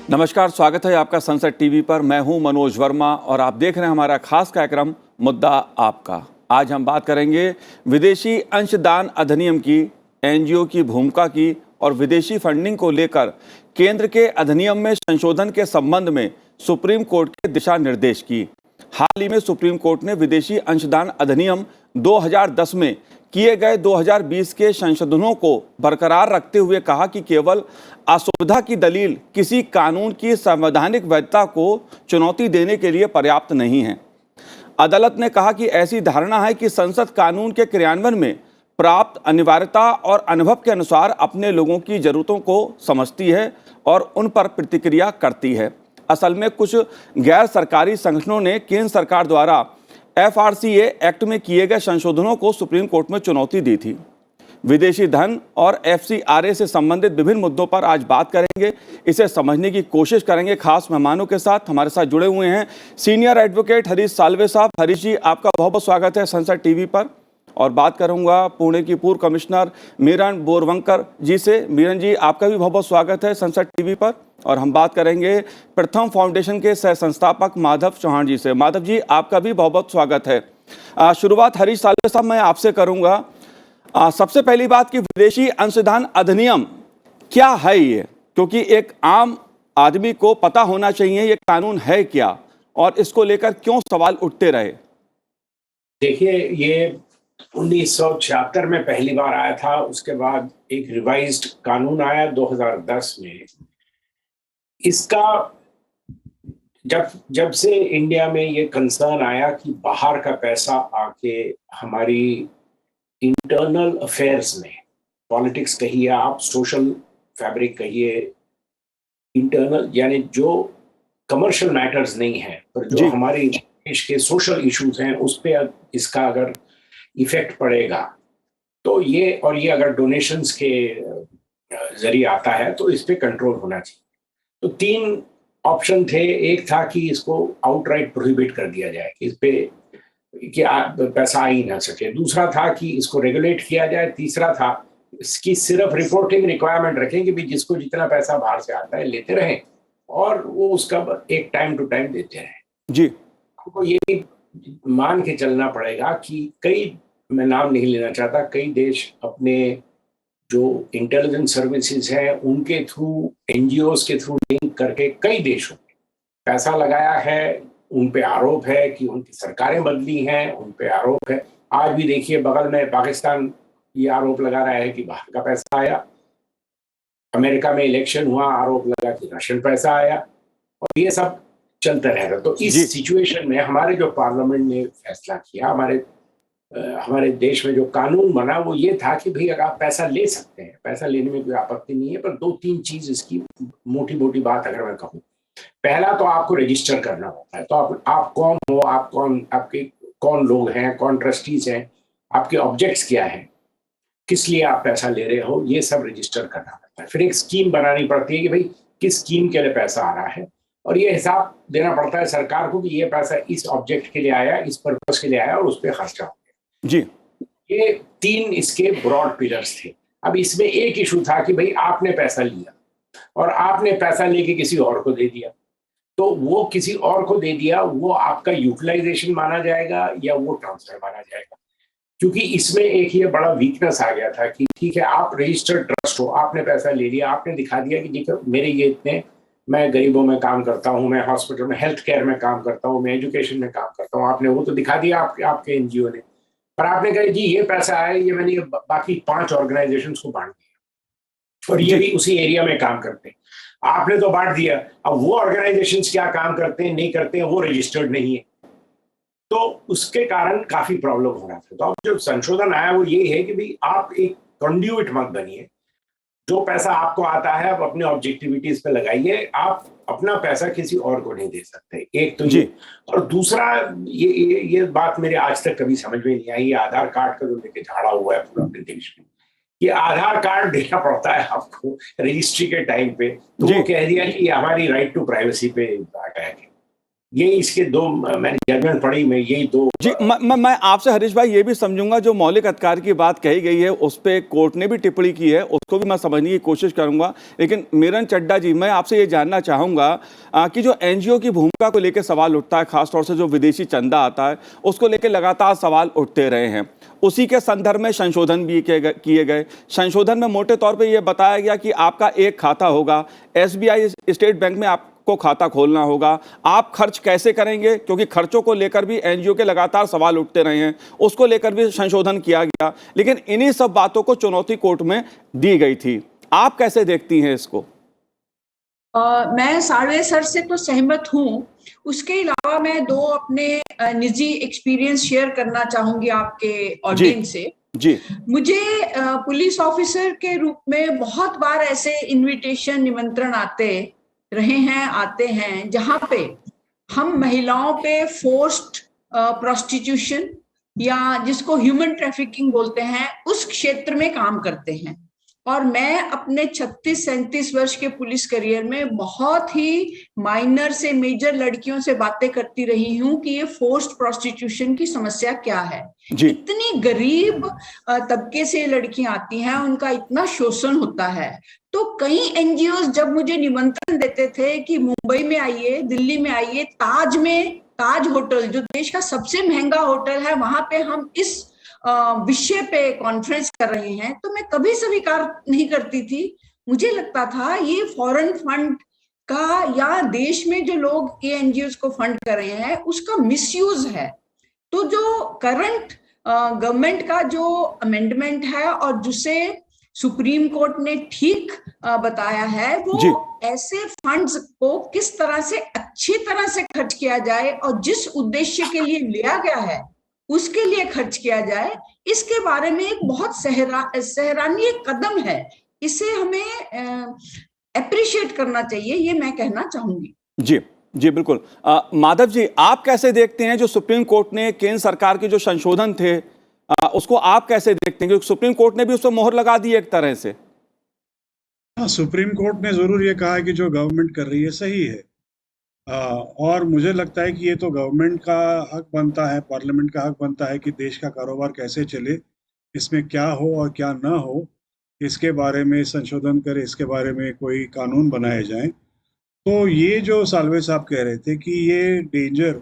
नमस्कार, स्वागत है आपका संसद टीवी पर। मैं हूं मनोज वर्मा और आप देख रहे हैं हमारा खास कार्यक्रम मुद्दा आपका। आज हम बात करेंगे विदेशी अंशदान अधिनियम की, एनजीओ की भूमिका की और विदेशी फंडिंग को लेकर केंद्र के अधिनियम में संशोधन के संबंध में सुप्रीम कोर्ट के दिशा निर्देश की। हाल ही में सुप्रीम कोर्ट ने विदेशी अंशदान अधिनियम 2010 में किए गए 2020 के संशोधनों को बरकरार रखते हुए कहा कि केवल असुविधा की दलील किसी कानून की संवैधानिक वैधता को चुनौती देने के लिए पर्याप्त नहीं है। अदालत ने कहा कि ऐसी धारणा है कि संसद कानून के क्रियान्वयन में प्राप्त अनिवार्यता और अनुभव के अनुसार अपने लोगों की जरूरतों को समझती है और उन पर प्रतिक्रिया करती है। असल में कुछ गैर सरकारी संगठनों ने केंद्र सरकार द्वारा एफआरसीए एक्ट में किए गए संशोधनों को सुप्रीम कोर्ट में चुनौती दी थी। विदेशी धन और एफसीआरए से संबंधित विभिन्न मुद्दों पर आज बात करेंगे, इसे समझने की कोशिश करेंगे। खास मेहमानों के साथ हमारे साथ जुड़े हुए हैं सीनियर एडवोकेट हरीश साल्वे साहब। हरीश जी, आपका बहुत बहुत स्वागत है संसद टीवी पर। और बात करूंगा पुणे की पूर्व कमिश्नर मीरन बोरवणकर जी से। मीरन जी, आपका भी बहुत बहुत स्वागत है संसद टीवी पर। और हम बात करेंगे प्रथम फाउंडेशन के सह संस्थापक माधव चौहान जी से। माधव जी, आपका भी बहुत बहुत स्वागत है। शुरुआत हरीश साल्वे साहब मैं आपसे करूंगा। सबसे पहली बात कि विदेशी अंशदान अधिनियम क्या है ये, क्योंकि एक आम आदमी को पता होना चाहिए ये कानून है क्या और इसको लेकर क्यों सवाल उठते रहे। देखिए, ये 1976 में पहली बार आया था। उसके बाद एक रिवाइज्ड कानून आया 2010 में। इसका जब से इंडिया में ये कंसर्न आया कि बाहर का पैसा आके हमारी इंटरनल अफेयर्स में, पॉलिटिक्स कहिए आप, सोशल फैब्रिक कहिए, इंटरनल यानी जो कमर्शियल मैटर्स नहीं है पर जो हमारे देश के सोशल इश्यूज हैं उस पे इसका अगर इफेक्ट पड़ेगा तो ये अगर डोनेशंस के जरिए आता है तो इस पे कंट्रोल होना चाहिए। तो 3 ऑप्शन थे। एक था कि इसको आउटराइट प्रोहिबिट कर दिया जाए, इस पे कि पैसा आ ही ना सके। दूसरा था कि इसको रेगुलेट किया जाए। तीसरा था इसकी सिर्फ रिपोर्टिंग रिक्वायरमेंट रखें कि भाई जिसको जितना पैसा बाहर से आता है लेते रहें और वो उसका एक टाइम टू टाइम देते रहें। जी, हमको ये भी मान के चलना पड़ेगा कि कई, मैं नाम नहीं लेना चाहता, कई देश अपने जो इंटेलिजेंस सर्विसेज हैं उनके थ्रू, एनजीओज के थ्रू लिंक करके कई देशों में पैसा लगाया है। उन पे आरोप है कि उनकी सरकारें बदली हैं, उन पे आरोप है। आज भी देखिए बगल में पाकिस्तान ये आरोप लगा रहा है कि बाहर का पैसा आया। अमेरिका में इलेक्शन हुआ, आरोप लगा कि रशियन पैसा आया, और ये सब चलता रहेगा। तो इस सिचुएशन में हमारे जो पार्लियामेंट ने फैसला किया, हमारे देश में जो कानून बना वो ये था कि भाई अगर आप पैसा ले सकते हैं, पैसा लेने में कोई आपत्ति नहीं है, पर 2-3 चीज इसकी मोटी मोटी बात अगर मैं कहूँ। पहला तो आपको रजिस्टर करना होता है। तो आप कौन हो, आपके कौन लोग हैं, कौन ट्रस्टीज हैं, आपके ऑब्जेक्ट्स क्या हैं, किस लिए आप पैसा ले रहे हो, ये सब रजिस्टर करना पड़ता है। फिर एक स्कीम बनानी पड़ती है कि भाई किस स्कीम के लिए पैसा आ रहा है, और ये हिसाब देना पड़ता है सरकार को कि ये पैसा इस ऑब्जेक्ट के लिए आया, इस पर्पज के लिए आया और उस पर खर्चा हो गया। जी, ये 3 इसके ब्रॉड पिलर्स थे। अब इसमें एक इशू था कि भाई आपने पैसा लिया और आपने पैसा लेके किसी और को दे दिया, तो वो किसी और को दे दिया, वो आपका यूटिलाइजेशन माना जाएगा या वो ट्रांसफर माना जाएगा? क्योंकि इसमें एक ये बड़ा वीकनेस आ गया था कि ठीक है, आप रजिस्टर्ड ट्रस्ट हो, आपने पैसा ले लिया, आपने दिखा दिया कि देखो मेरे ये इतने, मैं गरीबों में काम करता हूँ, मैं हॉस्पिटल में हेल्थ केयर में काम करता हूँ, मैं एजुकेशन में काम करता हूँ, आपने वो तो दिखा दिया आपके एनजीओ ने। पर आपने कहा जी ये पैसा आया, ये मैंने बाकी 5 ऑर्गेनाइजेशन को बांट दिया और ये भी उसी एरिया में काम करते हैं। आपने तो बांट दिया, अब वो ऑर्गेनाइजेशन क्या काम करते हैं नहीं करते हैं वो रजिस्टर्ड नहीं है, तो उसके कारण काफी प्रॉब्लम हो रहा था। तो अब जो संशोधन आया वो ये है कि भाई आप एक कंड्यूइट मत बनिए। जो पैसा आपको आता है आप अपने ऑब्जेक्टिविटीज पे लगाइए, आप अपना पैसा किसी और को नहीं दे सकते। एक तो ये, और दूसरा ये बात मेरे आज तक कभी समझ में नहीं आई। ये आधार कार्ड का जो लेके झाड़ा हुआ है पूरा अपने देश में, ये आधार कार्ड देना पड़ता है आपको रजिस्ट्री के टाइम पे, तो वो कह दिया कि हमारी राइट टू प्राइवेसी पे अटैक है। ये इसके दो मैंने जजमेंट पढ़ी, मैं यही दो जी, मैं आपसे हरीश भाई ये भी समझूंगा, जो मौलिक अधिकार की बात कही गई है उस पे कोर्ट ने भी टिप्पणी की है, उसको भी मैं समझने की कोशिश करूंगा। लेकिन मिरन चड्ढा जी, मैं आपसे ये जानना चाहूंगा कि जो एनजीओ की भूमिका को लेकर सवाल उठता है, खासतौर से जो विदेशी चंदा आता है उसको लेकर लगातार सवाल उठते रहे हैं। उसी के संदर्भ में संशोधन भी किए गए। संशोधन में मोटे तौर पर यह बताया गया कि आपका एक खाता होगा, एसबीआई स्टेट बैंक में आपको खाता खोलना होगा। आप खर्च कैसे करेंगे, क्योंकि खर्चों को लेकर भी एनजीओ के लगातार सवाल उठते रहे हैं, उसको लेकर भी संशोधन किया गया। लेकिन इन्हीं सब बातों को चुनौती कोर्ट में दी गई थी। आप कैसे देखती हैं इसको? मैं साढ़े सर से तो सहमत हूँ। उसके अलावा मैं दो अपने निजी एक्सपीरियंस शेयर करना चाहूंगी आपके ऑडियंस से। जी, मुझे पुलिस ऑफिसर के रूप में बहुत बार ऐसे इनविटेशन, निमंत्रण आते हैं जहां पे हम महिलाओं पे फोर्स्ड प्रोस्टिट्यूशन या जिसको ह्यूमन ट्रैफिकिंग बोलते हैं, उस क्षेत्र में काम करते हैं। और मैं अपने 36-37 वर्ष के पुलिस करियर में बहुत ही माइनर से मेजर लड़कियों से बातें करती रही हूं कि ये फोर्स्ड प्रोस्टिट्यूशन की समस्या क्या है। जी, इतनी गरीब तबके से लड़कियां आती हैं, उनका इतना शोषण होता है। तो कई एनजीओ जब मुझे निमंत्रण देते थे कि मुंबई में आइए, दिल्ली में आइए, ताज होटल जो देश का सबसे महंगा होटल है, वहां पे हम इस विषय पे कॉन्फ्रेंस कर रहे हैं, तो मैं कभी स्वीकार नहीं करती थी। मुझे लगता था ये फॉरेन फंड का या देश में जो लोग ये एनजीओ को फंड कर रहे हैं उसका मिसयूज है। तो जो करंट गवर्नमेंट का जो अमेंडमेंट है और जिसे सुप्रीम कोर्ट ने ठीक बताया है, वो ऐसे फंड्स को किस तरह से अच्छी तरह से खर्च किया जाए और जिस उद्देश्य के लिए लिया गया है उसके लिए खर्च किया जाए, इसके बारे में एक बहुत सराहनीय कदम है। इसे हमें अप्रिशिएट करना चाहिए, ये मैं कहना चाहूंगी। जी, जी, बिल्कुल। माधव जी, आप कैसे देखते हैं जो सुप्रीम कोर्ट ने केंद्र सरकार के जो संशोधन थे, उसको आप कैसे देखते हैं, क्योंकि सुप्रीम कोर्ट ने भी उस पर मोहर लगा दी एक तरह से? सुप्रीम कोर्ट ने जरूर ये कहा है कि जो गवर्नमेंट कर रही है सही है। और मुझे लगता है कि ये तो गवर्नमेंट का हक बनता है, पार्लियामेंट का हक बनता है कि देश का कारोबार कैसे चले, इसमें क्या हो और क्या ना हो, इसके बारे में संशोधन करे, इसके बारे में कोई कानून बनाए जाएं। तो ये जो साल्वे साहब कह रहे थे कि ये डेंजर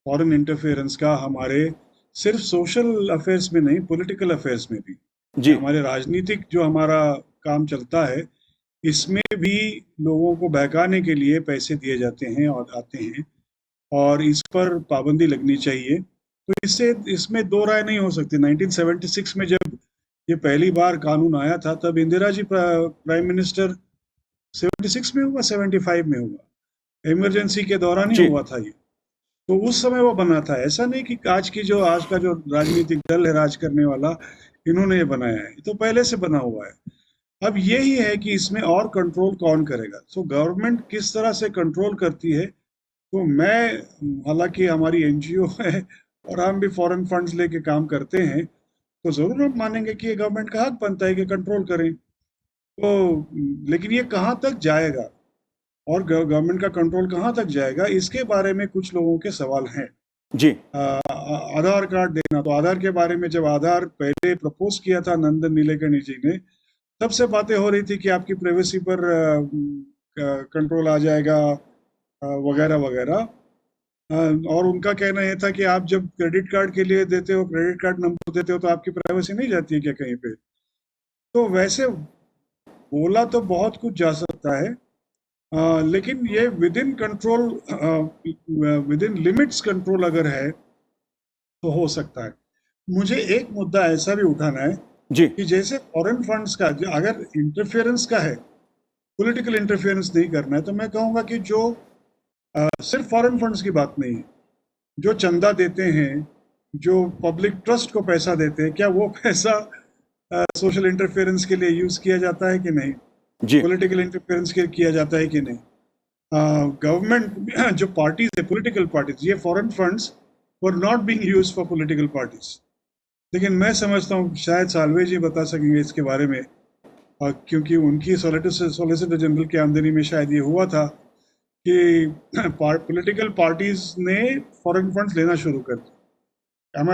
फॉरेन इंटरफेरेंस का हमारे सिर्फ सोशल अफेयर्स में नहीं, पॉलिटिकल अफेयर्स में भी, जी, हमारे राजनीतिक जो हमारा काम चलता है, इसमें भी लोगों को बहकाने के लिए पैसे दिए जाते हैं और आते हैं, और इस पर पाबंदी लगनी चाहिए। तो इसमें दो राय नहीं हो सकती। 1976 में जब ये पहली बार कानून आया था, तब इंदिरा जी प्राइम मिनिस्टर 76 में हुआ, 75 में हुआ, इमरजेंसी के दौरान ही हुआ था ये। तो उस समय वो बना था। ऐसा नहीं कि आज का जो राजनीतिक दल है राज करने वाला, इन्होंने ये बनाया है, ये तो पहले से बना हुआ है। अब यही है कि इसमें और कंट्रोल कौन करेगा। सो गवर्नमेंट किस तरह से कंट्रोल करती है, तो मैं, हालांकि हमारी एनजीओ है और हम भी फॉरेन फंड्स लेके काम करते हैं, तो ज़रूर हम मानेंगे कि ये गवर्नमेंट का हक बनता है कि कंट्रोल करें। तो लेकिन ये कहाँ तक जाएगा और गवर्नमेंट का कंट्रोल कहाँ तक जाएगा, इसके बारे में कुछ लोगों के सवाल हैं। जी, आधार कार्ड देना, तो आधार के बारे में जब आधार पहले प्रपोज किया था नंदन नीलेकणी जी ने, तब से बातें हो रही थी कि आपकी प्राइवेसी पर कंट्रोल आ जाएगा वगैरह वगैरह। और उनका कहना यह था कि आप जब क्रेडिट कार्ड के लिए देते हो, क्रेडिट कार्ड नंबर देते हो, तो आपकी प्राइवेसी नहीं जाती है क्या कहीं पे? तो वैसे बोला तो बहुत कुछ जा सकता है, लेकिन ये with in control, with in limits control अगर है तो हो सकता है। मुझे एक मुद्दा ऐसा भी उठाना है जी, कि जैसे फॉरेन फंड्स का अगर इंटरफेरेंस का है, पॉलिटिकल इंटरफेरेंस नहीं करना है, तो मैं कहूँगा कि जो सिर्फ फॉरेन फंड्स की बात नहीं है, जो चंदा देते हैं, जो पब्लिक ट्रस्ट को पैसा देते हैं, क्या वो पैसा सोशल इंटरफेरेंस के लिए यूज़ किया जाता है कि नहीं, जी, पॉलिटिकल इंटरफेरेंस के किया जाता है कि नहीं? गवर्नमेंट जो पार्टीज है, पॉलिटिकल पार्टीज, ये foreign funds were not being used for political parties. लेकिन मैं समझता हूँ शायद साल्वे जी बता सकेंगे इसके बारे में, क्योंकि उनकी सॉलिसिटर जनरल की आमदनी में शायद ये हुआ था कि पॉलिटिकल पार्टीज ने फॉरेन फंड्स लेना शुरू कर दिया। Am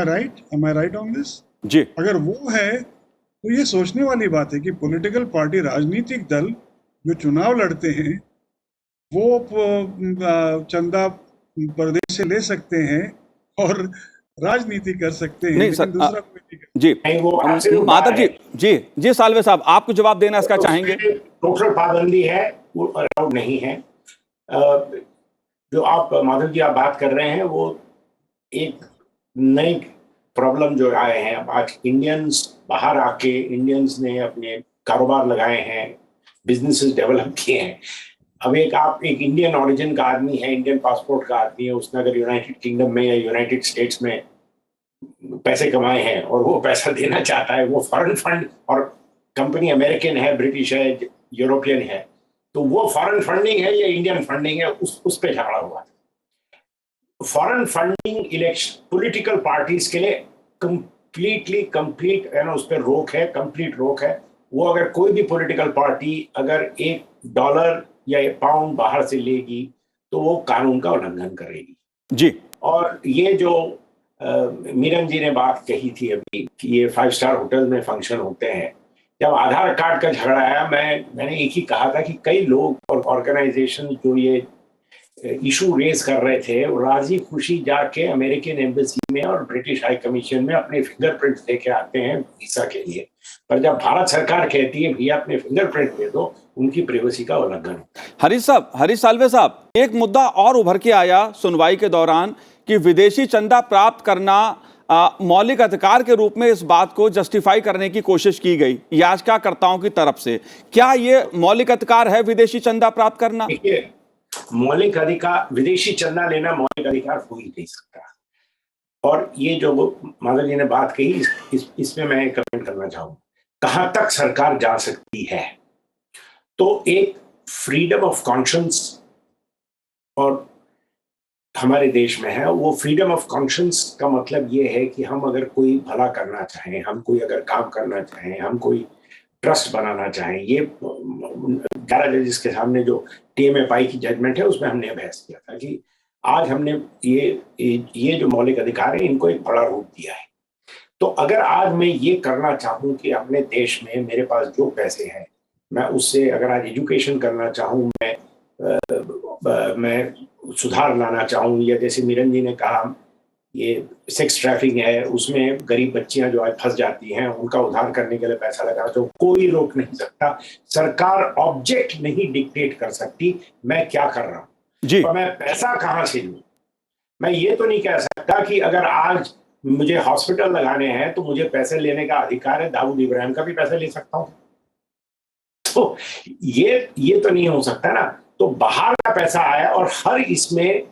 I right on this? जी। अगर वो है तो ये सोचने वाली बात है कि पॉलिटिकल पार्टी, राजनीतिक दल जो चुनाव लड़ते हैं वो चंदा प्रदेश से ले सकते हैं और राजनीति कर सकते हैं, नहीं लेकिन सर, दूसरा कोई नहीं कर। जी नहीं, वो आपसे माधव जी, जी सालवे साहब, आपको जवाब देना इसका चाहेंगे? टोटल पाबंदी है, वो अलाउड नहीं है। जो आप माधव जी आप बात कर रहे हैं वो एक नई प्रॉब्लम जो आए हैं। अब आज इंडियंस बाहर आके इंडियंस ने अपने कारोबार लगाए हैं, बिजनेसेस डेवलप किए हैं। अब आप एक इंडियन ओरिजिन का आदमी है, इंडियन पासपोर्ट का आदमी है, उसने अगर यूनाइटेड किंगडम में या यूनाइटेड स्टेट्स में पैसे कमाए हैं और वो पैसा देना चाहता है, वो फॉरेन फंड, और कंपनी अमेरिकन है, ब्रिटिश है, यूरोपियन है, तो वो फॉरेन फंडिंग है या इंडियन फंडिंग है, उस पे झगड़ा हुआ था। Foreign funding election political parties के लिए कंप्लीट है ना, उस पर रोक है, कंप्लीट रोक है। वो अगर कोई भी पॉलिटिकल पार्टी अगर $1 या £1 बाहर से लेगी तो वो कानून का उल्लंघन करेगी। जी। और ये जो मीरन जी ने बात कही थी अभी कि ये 5 स्टार होटल में फंक्शन होते हैं, जब आधार कार्ड का झगड़ा आया, मैंने एक ही कहा था कि कई लोग और ऑर्गेनाइजेशन जो ये इशू रेज कर रहे थे, वो राजी खुशी जाके अमेरिकन एम्बेसी में और ब्रिटिश हाई कमीशन में अपने फिंगरप्रिंट लेके आते हैं वीजा के लिए। पर जब भारत सरकार कहती है भैया अपने फिंगरप्रिंट दे दो, उनकी प्राइवेसी का उल्लंघन होता है। हरीश साल्वे साहब, एक मुद्दा और उभर के आया सुनवाई के दौरान कि विदेशी चंदा प्राप्त करना मौलिक अधिकार के रूप में इस बात को जस्टिफाई करने की कोशिश की गई याचिकाकर्ताओं की तरफ से। क्या ये मौलिक अधिकार है, विदेशी चंदा प्राप्त करना? देखिए, मौलिक अधिकार, विदेशी चंदा लेना मौलिक अधिकार हो ही नहीं सकता। और ये जो माधव जी ने बात कही, इसमें मैं कमेंट करना चाहूंगा, कहां तक सरकार जा सकती है। तो एक फ्रीडम ऑफ कॉन्शियंस और हमारे देश में है। वो फ्रीडम ऑफ कॉन्शियंस का मतलब ये है कि हम अगर कोई भला करना चाहें, हम कोई अगर काम करना चाहें, हम कोई ट्रस्ट बनाना चाहें, ये 11 जजेस के सामने जो TMFI की जजमेंट है उसमें हमने बहस किया था कि आज हमने ये जो मौलिक अधिकार है इनको एक बड़ा रूप दिया है। तो अगर आज मैं ये करना चाहूँ कि अपने देश में मेरे पास जो पैसे हैं, मैं उससे अगर आज एजुकेशन करना चाहूँ, मैं सुधार लाना चाहूँ, या जैसे मीरन जी ने कहा ये सेक्स ट्रैफिकिंग है, उसमें गरीब बच्चियां जो आज फंस जाती हैं, उनका उद्धार करने के लिए पैसा लगा, तो कोई रोक नहीं सकता। सरकार ऑब्जेक्ट नहीं डिक्टेट कर सकती मैं क्या कर रहा हूँ जी। तो मैं पैसा कहाँ से लूँ। मैं ये तो नहीं कह सकता कि अगर आज मुझे हॉस्पिटल लगाने हैं तो मुझे पैसे लेने का अधिकार है, दाऊद इब्राहिम का भी पैसा ले सकता हूँ। तो ये तो नहीं हो सकता ना। तो बाहर का पैसा आया, और हर इसमें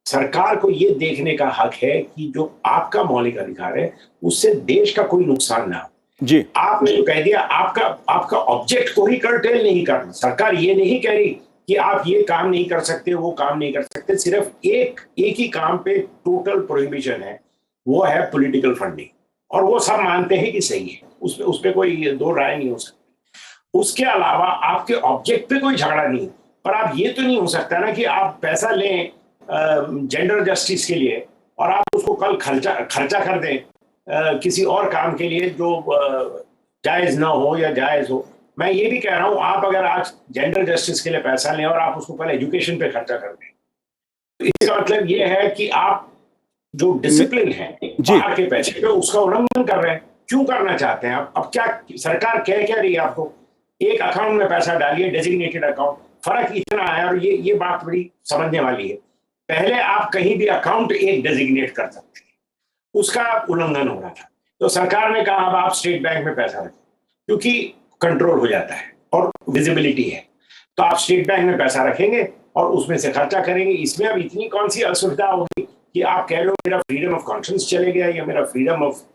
सरकार को ये देखने का हक है कि जो आपका मौलिक अधिकार है उससे देश का कोई नुकसान ना हो। जी। आपने जो कह दिया, आपका ऑब्जेक्ट को ही कर्टेल नहीं करना। सरकार ये नहीं कह रही कि आप ये काम नहीं कर सकते, वो काम नहीं कर सकते। सिर्फ एक ही काम पे टोटल प्रोहिबिशन है, वो है पॉलिटिकल फंडिंग, और वो सब मानते हैं कि सही है, उस पे कोई दो राय नहीं हो सकती। उसके अलावा आपके ऑब्जेक्ट पे कोई झगड़ा नहीं। पर आप ये तो नहीं हो सकता ना कि आप पैसा लें जेंडर जस्टिस के लिए और आप उसको कल खर्चा कर दें किसी और काम के लिए जो जायज ना हो या जायज हो। मैं ये भी कह रहा हूं, आप अगर आज जेंडर जस्टिस के लिए पैसा लें और आप उसको कल एजुकेशन पे खर्चा कर दें, तो इसका मतलब ये है कि आप जो डिसिप्लिन है बाहर के पैसे पे, उसका उल्लंघन कर रहे हैं। क्यों करना चाहते हैं आप? अब क्या सरकार कह क्या रही है आपको? एक अकाउंट में पैसा डालिए, डेजिग्नेटेड अकाउंट। फर्क इतना है, और ये बात बड़ी समझने वाली है। पहले आप कहीं भी अकाउंट एक डेजिग्नेट कर सकते थे, उसका उल्लंघन हो रहा था। तो सरकार ने कहा अब आप स्टेट बैंक में पैसा रखें, क्योंकि कंट्रोल हो जाता है और विजिबिलिटी है। तो आप स्टेट बैंक में पैसा रखेंगे और उसमें से खर्चा करेंगे। इसमें अब इतनी कौन सी असुविधा होगी कि आप कह लो मेरा फ्रीडम ऑफ कॉन्शियंस चले गया या मेरा फ्रीडम ऑफ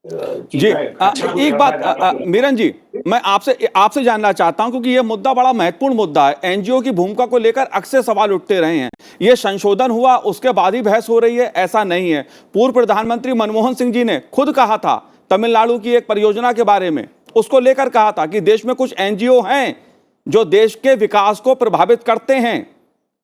जी। एक बात मीरन जी, मैं आपसे जानना चाहता हूं, क्योंकि यह मुद्दा बड़ा महत्वपूर्ण मुद्दा है। एनजीओ की भूमिका को लेकर अक्सर सवाल उठते रहे हैं। यह संशोधन हुआ उसके बाद ही बहस हो रही है, ऐसा नहीं है। पूर्व प्रधानमंत्री मनमोहन सिंह जी ने खुद कहा था तमिलनाडु की एक परियोजना के बारे में, उसको लेकर कहा था कि देश में कुछ एनजीओ हैं जो देश के विकास को प्रभावित करते हैं।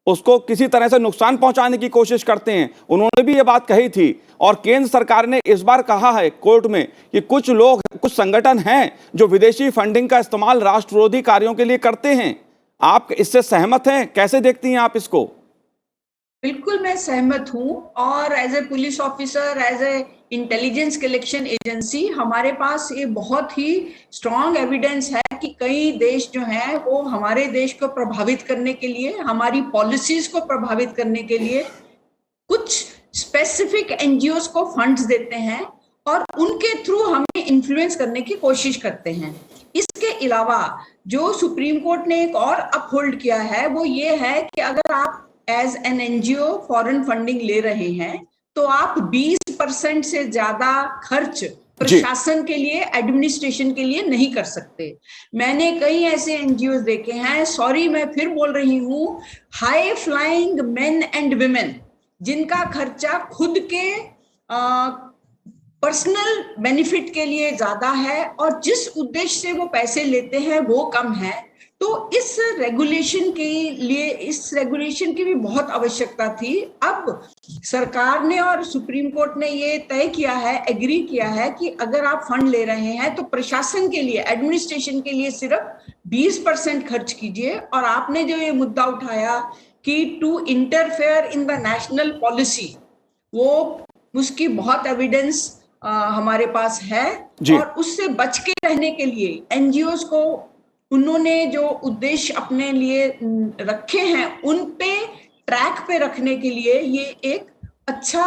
उसको किसी तरह से नुकसान पहुंचाने की कोशिश करते हैं। उन्होंने भी ये बात कही थी और केंद्र सरकार ने इस बार कहा है कोर्ट में कि कुछ लोग, कुछ संगठन हैं जो विदेशी फंडिंग का इस्तेमाल राष्ट्रविरोधी कार्यों के लिए करते हैं। आप इससे सहमत हैं? कैसे देखती हैं आप इसको? बिल्कुल मैं सहमत हूँ, और as a police officer, as a intelligence collection agency, हमारे पास ये बहुत ही स्ट्रॉन्ग एविडेंस है कि कई देश जो हैं वो हमारे देश को प्रभावित करने के लिए, हमारी पॉलिसीज को प्रभावित करने के लिए कुछ स्पेसिफिक एनजीओज को फंड्स देते हैं और उनके थ्रू हमें इन्फ्लुएंस करने की कोशिश करते हैं। इसके अलावा जो सुप्रीम कोर्ट ने एक और अपहोल्ड किया है वो ये है कि अगर आप as an NGO foreign funding ले रहे हैं तो आप 20% से ज्यादा खर्च प्रशासन के लिए, एडमिनिस्ट्रेशन के लिए नहीं कर सकते। मैंने कई ऐसे एनजीओ देखे हैं, सॉरी मैं फिर बोल रही हूँ, high flying main and women, जिनका खर्चा खुद के पर्सनल बेनिफिट के लिए ज्यादा है और जिस उद्देश्य से वो पैसे लेते हैं वो कम है। तो इस रेगुलेशन के लिए, इस रेगुलेशन की भी बहुत आवश्यकता थी। अब सरकार ने और सुप्रीम कोर्ट ने ये तय किया है, एग्री किया है कि अगर आप फंड ले रहे हैं तो प्रशासन के लिए, एडमिनिस्ट्रेशन के लिए सिर्फ 20% खर्च कीजिए। और आपने जो ये मुद्दा उठाया कि to interfere in the national policy, वो उसकी बहुत एविडेंस हमारे पास है। और उससे बच के रहने के लिए एनजीओज को उन्होंने जो उद्देश्य अपने लिए रखे हैं उन पे ट्रैक पे रखने के लिए ये एक अच्छा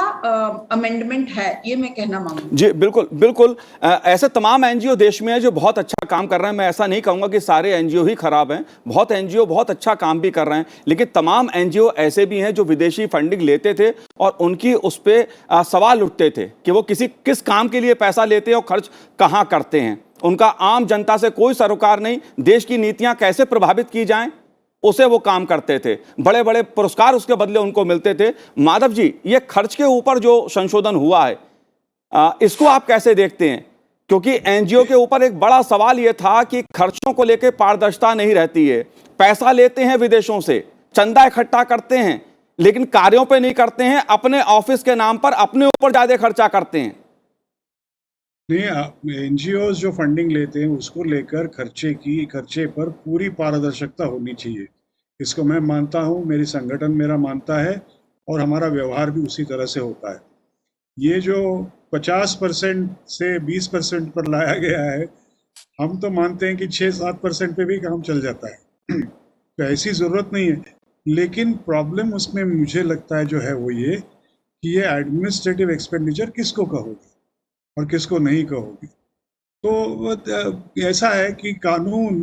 अमेंडमेंट है, ये मैं कहना मांगूंगी। जी बिल्कुल बिल्कुल। ऐसे तमाम एनजीओ देश में है जो बहुत अच्छा काम कर रहे हैं। मैं ऐसा नहीं कहूंगा कि सारे एनजीओ ही खराब हैं, बहुत एनजीओ बहुत अच्छा काम भी कर रहे हैं, लेकिन तमाम एनजीओ ऐसे भी हैं जो विदेशी फंडिंग लेते थे और उनकी उस पर सवाल उठते थे कि वो किस काम के लिए पैसा लेते हैं और खर्च कहाँ करते हैं। उनका आम जनता से कोई सरोकार नहीं, देश की नीतियां कैसे प्रभावित की जाएं उसे वो काम करते थे। बड़े बड़े पुरस्कार उसके बदले उनको मिलते थे। माधव जी, ये खर्च के ऊपर जो संशोधन हुआ है, इसको आप कैसे देखते हैं? क्योंकि एनजीओ के ऊपर एक बड़ा सवाल यह था कि खर्चों को लेकर पारदर्शिता नहीं रहती है। पैसा लेते हैं विदेशों से, चंदा इकट्ठा करते हैं, लेकिन कार्यों पे नहीं करते हैं, अपने ऑफिस के नाम पर अपने ऊपर ज्यादा खर्चा करते हैं। नहीं, एनजीओज जो फंडिंग लेते हैं उसको लेकर खर्चे पर पूरी पारदर्शिता होनी चाहिए। इसको मैं मानता हूँ, मेरी संगठन मेरा मानता है और हमारा व्यवहार भी उसी तरह से होता है। ये जो 50% से 20% पर लाया गया है, हम तो मानते हैं कि 6-7% पे भी काम चल जाता है तो ऐसी ज़रूरत नहीं है। लेकिन प्रॉब्लम उसमें मुझे लगता है जो है वो ये कि ये एडमिनिस्ट्रेटिव एक्सपेंडिचर किसको कहोगे और किसको नहीं कहोगे। तो ऐसा है कि कानून,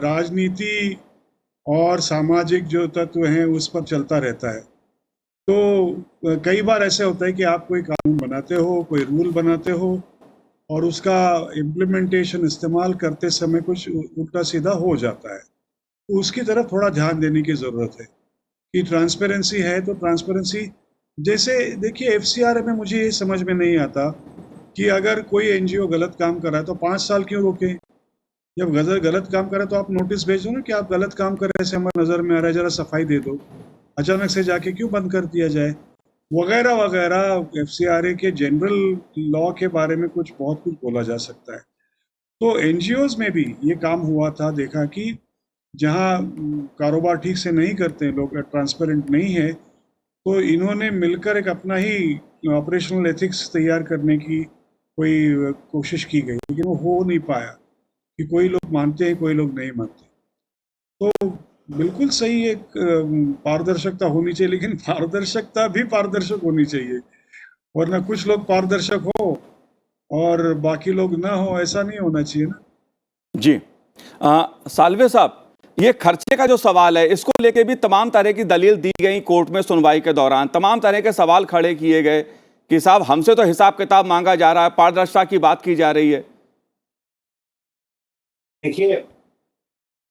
राजनीति और सामाजिक जो तत्व हैं उस पर चलता रहता है। तो कई बार ऐसे होता है कि आप कोई कानून बनाते हो, कोई रूल बनाते हो और उसका इम्प्लीमेंटेशन इस्तेमाल करते समय कुछ उल्टा सीधा हो जाता है। तो उसकी तरफ थोड़ा ध्यान देने की ज़रूरत है कि ट्रांसपेरेंसी है तो ट्रांसपेरेंसी, जैसे देखिए एफसीआर में मुझे ये समझ में नहीं आता कि अगर कोई एनजीओ गलत काम कर रहा है तो 5 साल क्यों रोके? जब गलत काम करे तो आप नोटिस भेजो ना कि आप गलत काम कर रहे, ऐसे हमारे नज़र में आ रहा है, जरा सफाई दे दो। अचानक से जाके क्यों बंद कर दिया जाए, वगैरह वगैरह। एफसीआरए के जनरल लॉ के बारे में बहुत कुछ बोला जा सकता है। तो एनजीओज में भी ये काम हुआ था, देखा कि जहाँ कारोबार ठीक से नहीं करते हैं लोग, ट्रांसपेरेंट नहीं है, तो इन्होंने मिलकर एक अपना ही ऑपरेशनल एथिक्स तैयार करने की कोई कोशिश की गई, लेकिन वो हो नहीं पाया कि कोई लोग मानते हैं, कोई लोग नहीं मानते। तो बिल्कुल सही, एक पारदर्शिता होनी चाहिए, लेकिन पारदर्शिता भी पारदर्शक होनी चाहिए, वरना कुछ लोग पारदर्शक हो और बाकी लोग ना हो, ऐसा नहीं होना चाहिए ना। जी सालवे साहब, ये खर्चे का जो सवाल है इसको लेके भी तमाम तरह की दलील दी गई कोर्ट में सुनवाई के दौरान, तमाम तरह के सवाल खड़े किए गए कि साहब हमसे तो हिसाब किताब मांगा जा रहा है, पारदर्शिता की बात की जा रही है। देखिए,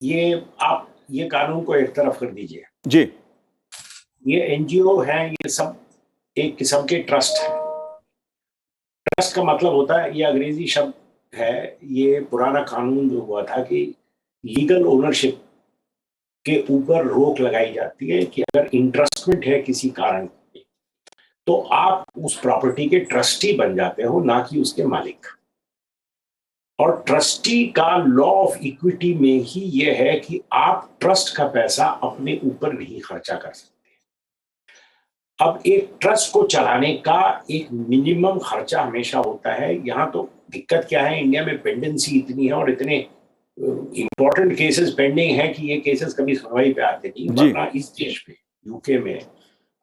ये कानून को एक तरफ कर दीजिए जी। ये एनजीओ हैं, ये सब एक किस्म के ट्रस्ट है। ट्रस्ट का मतलब होता है, ये अंग्रेजी शब्द है, ये पुराना कानून जो हुआ था कि लीगल ओनरशिप के ऊपर रोक लगाई जाती है कि अगर इंटरेस्टमेंट है किसी कारण के, तो आप उस प्रॉपर्टी के ट्रस्टी बन जाते हो, ना कि उसके मालिक। और ट्रस्टी का लॉ ऑफ इक्विटी में ही यह है कि आप ट्रस्ट का पैसा अपने ऊपर नहीं खर्चा कर सकते। अब एक ट्रस्ट को चलाने का एक मिनिमम खर्चा हमेशा होता है। यहाँ तो दिक्कत क्या है, इंडिया में पेंडेंसी इतनी है और इतने इंपॉर्टेंट केसेस पेंडिंग है कि ये केसेस कभी सुनवाई पे आते नहीं। वरना इस देश में, यूके में,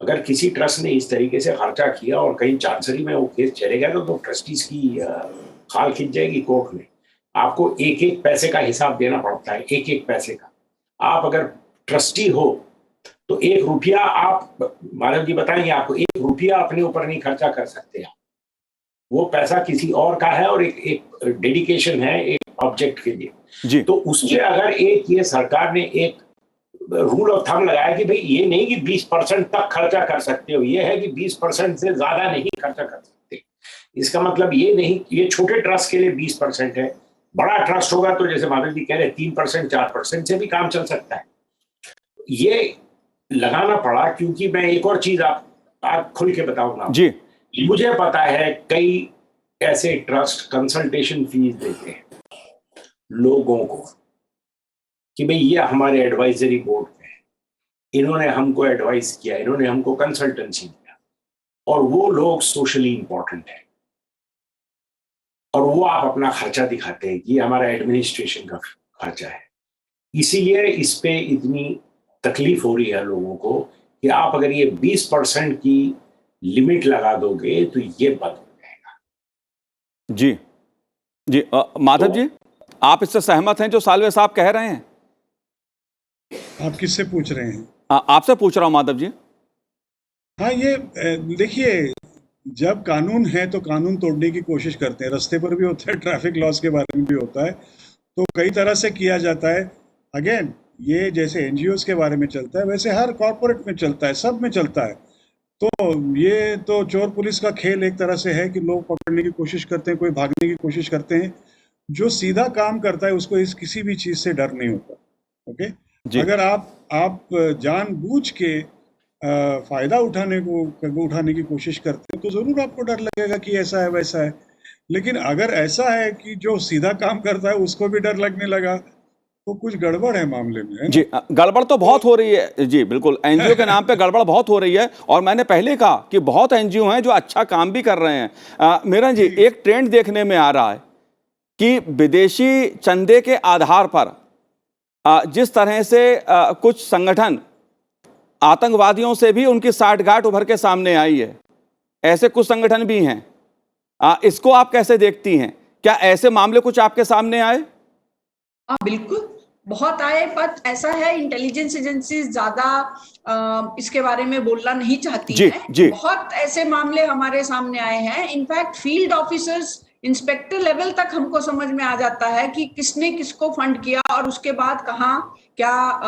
अगर किसी ट्रस्ट ने इस तरीके से खर्चा किया और कहीं चांसरी में वो केस चलेगा तो ट्रस्टीज की खाल खिंच जाएगी कोर्ट में। आपको एक एक पैसे का हिसाब देना पड़ता है, एक एक पैसे का। आप अगर ट्रस्टी हो तो 1 रुपया आप, माधव जी बताएंगे आपको, 1 रुपया अपने ऊपर नहीं खर्चा कर सकते आप। वो पैसा किसी और का है और एक डेडिकेशन है एक ऑब्जेक्ट के लिए जी। तो उसके अगर एक ये सरकार ने एक रूल ऑफ थंब लगाया कि भाई ये नहीं कि 20% तक खर्चा कर सकते हो, ये है कि 20% से ज्यादा नहीं खर्चा कर सकते। इसका मतलब ये नहीं, ये छोटे ट्रस्ट के लिए 20% है। बड़ा ट्रस्ट होगा तो जैसे माधव जी कह रहे 3% 4% से भी काम चल सकता है। ये लगाना पड़ा क्योंकि मैं एक और चीज आप खुल के बताऊंगा जी। मुझे पता है कई ऐसे ट्रस्ट कंसल्टेशन फीस देते हैं लोगों को कि भाई ये हमारे एडवाइजरी बोर्ड में है, इन्होंने हमको एडवाइस किया, इन्होंने हमको कंसल्टेंसी दिया, और वो लोग सोशली इंपॉर्टेंट है और वो आप अपना खर्चा दिखाते हैं कि हमारा एडमिनिस्ट्रेशन का खर्चा है। इसीलिए इस पे इतनी तकलीफ हो रही है लोगों को कि आप अगर ये 20% की लिमिट लगा दोगे तो ये बंद हो जाएगा। जी जी। माधव जी, आप इससे सहमत हैं जो सालवे साहब कह रहे हैं? आप किससे पूछ रहे हैं? आपसे पूछ रहा हूं माधव जी। हाँ, ये देखिए, जब कानून है तो कानून तोड़ने की कोशिश करते हैं। रास्ते पर भी होता है, ट्रैफिक लॉस के बारे में भी होता है, तो कई तरह से किया जाता है। अगेन, ये जैसे एनजीओज के बारे में चलता है वैसे हर कॉर्पोरेट में चलता है, सब में चलता है। तो ये तो चोर पुलिस का खेल एक तरह से है कि लोग पकड़ने की कोशिश करते हैं, कोई भागने की कोशिश करते हैं। जो सीधा काम करता है उसको इस किसी भी चीज से डर नहीं होता। ओके, अगर आप जानबूझ के फायदा उठाने की कोशिश करते हैं तो जरूर आपको डर लगेगा कि ऐसा है वैसा है। लेकिन अगर ऐसा है कि जो सीधा काम करता है उसको भी डर लगने लगा तो कुछ गड़बड़ है मामले में, है ना? जी, गड़बड़ तो बहुत हो रही है जी, बिल्कुल। एनजीओ के नाम पे गड़बड़ बहुत हो रही है और मैंने पहले कहा कि बहुत एनजीओ हैं जो अच्छा काम भी कर रहे हैं। मेरा जी, एक ट्रेंड देखने में आ रहा है कि विदेशी चंदे के आधार पर जिस तरह से कुछ संगठन आतंकवादियों से भी उनकी साठगांठ उभर के सामने आई है, ऐसे कुछ संगठन भी हैं। इसको आप कैसे देखती हैं? क्या ऐसे मामले कुछ आपके सामने आए? बिल्कुल, बहुत आए, पर ऐसा है इंटेलिजेंस एजेंसीज ज्यादा इसके बारे में बोलना नहीं चाहती हैं। बहुत ऐसे मामले हमारे सामने आए हैं। In fact field officers, inspector level तक हमको समझ में आ जाता है कि किसने किसको फंड किया और उसके बाद कहाँ क्या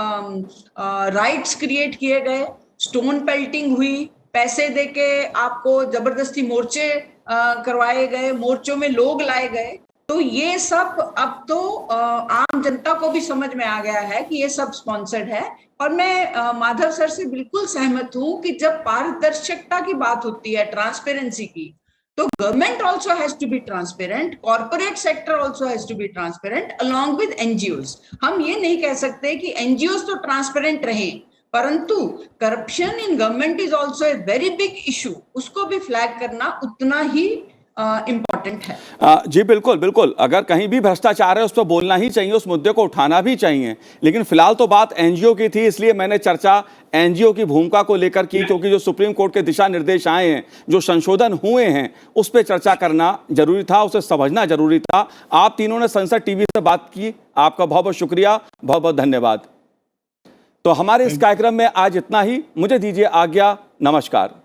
राइट्स क्रिएट किए गए, स्टोन पेल्टिंग हुई, पैसे देके आपको जबरदस्ती मोर्चे करवाए गए, मोर्चों में लोग लाए गए। तो ये सब अब तो आम जनता को भी समझ में आ गया है कि ये सब स्पॉन्सर्ड है। और मैं माधव सर से बिल्कुल सहमत हूं कि जब पारदर्शिता की बात होती है, ट्रांसपेरेंसी की, तो government also has to be transparent, corporate sector also has to be transparent along with NGOs. हम ये नहीं कह सकते कि एनजीओज तो ट्रांसपेरेंट रहे, परंतु corruption in government is also a very big issue. उसको भी फ्लैग करना उतना ही इम्पोर्टेंट है। जी बिल्कुल बिल्कुल। अगर कहीं भी भ्रष्टाचार है उस पर बोलना ही चाहिए, उस मुद्दे को उठाना भी चाहिए। लेकिन फिलहाल तो बात एनजीओ की थी, इसलिए मैंने चर्चा एनजीओ की भूमिका को लेकर की, क्योंकि जो सुप्रीम कोर्ट के दिशा निर्देश आए हैं, जो संशोधन हुए हैं, उस पर चर्चा करना जरूरी था, उसे समझना जरूरी था। आप तीनों ने संसद टीवी से बात की, आपका बहुत बहुत शुक्रिया, बहुत बहुत धन्यवाद। तो हमारे इस कार्यक्रम में आज इतना ही। मुझे दीजिए आज्ञा, नमस्कार।